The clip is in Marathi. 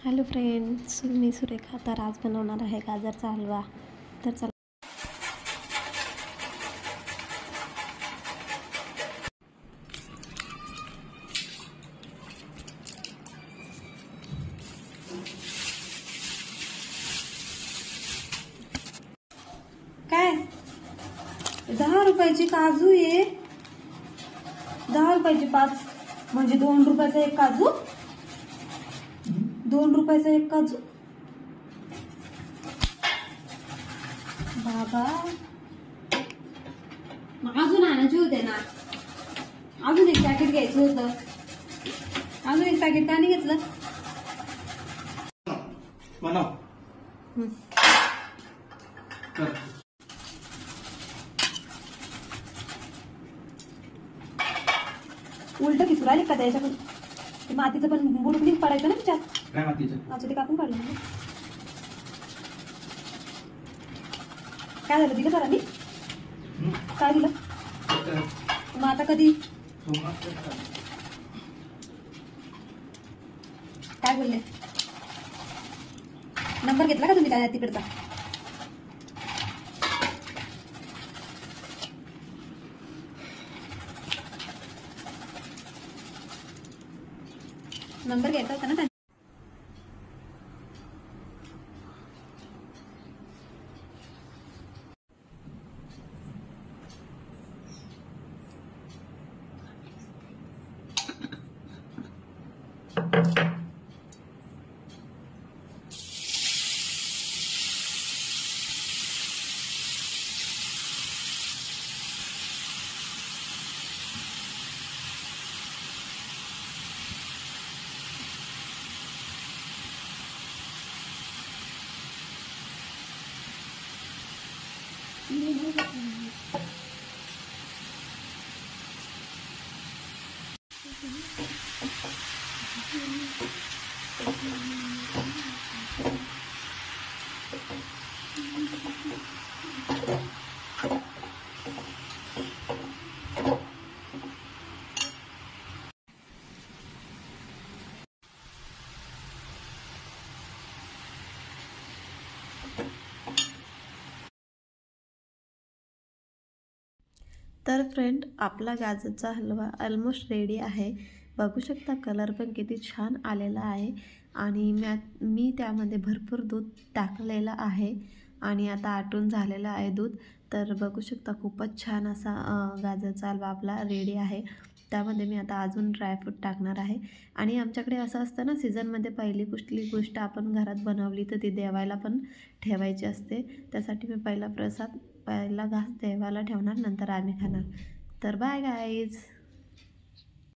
हॅलो फ्रेंड्स, मी सुरेखा. तर आज बनवणार आहे गाजरचा हलवा. तर चला. काय 10 रुपयाची काजू आहे, 10 रुपयाची 5 म्हणजे 2 रुपयाचा एक काजू. 2 रुपयाचा एक काजू बाबा. मग अजून आणायचे होते ना, अजून एक पॅकेट घ्यायचं होतं. अजून एक पॅकेट का नाही घेतलं? उलट खिचून आले का त्याच्याकडून? ते मातीचं पण बुडबुडी पडायचं ना त्याच्यात. काय मातीचं? अच्छा, ते कापून काढलं ना. काय झालं? दिलं सरांनी? काय दिलं? मग आता कधी? काय बोलले? नंबर घेतला का तुम्ही त्या तिकडचा? नंबर घ्यायचा होता ना त्यांचा. तर फ्रेंड, आपला गाजरचा हलवा ऑलमोस्ट रेडी आहे. बघू शकता कलर पण किती छान आलेला आहे. आणि मी त्यामध्ये भरपूर दूध टाकलेलं आहे आणि आता आटून झालेलं आहे दूध. तर बघू शकता खूपच छान असा गाजरचा हलवा आपला रेडी आहे. त्यामध्ये मी आता अजून ड्रायफ्रूट टाकणार आहे. आणि आमच्याकडे असं असतं ना, सीझनमध्ये पहिली कुठली गोष्ट आपण घरात बनवली तर ती देवायला पण ठेवायची असते. त्यासाठी मी पहिला घास देवाला ठेवणार, नंतर आम्ही खाणार. तर बाय गाईज.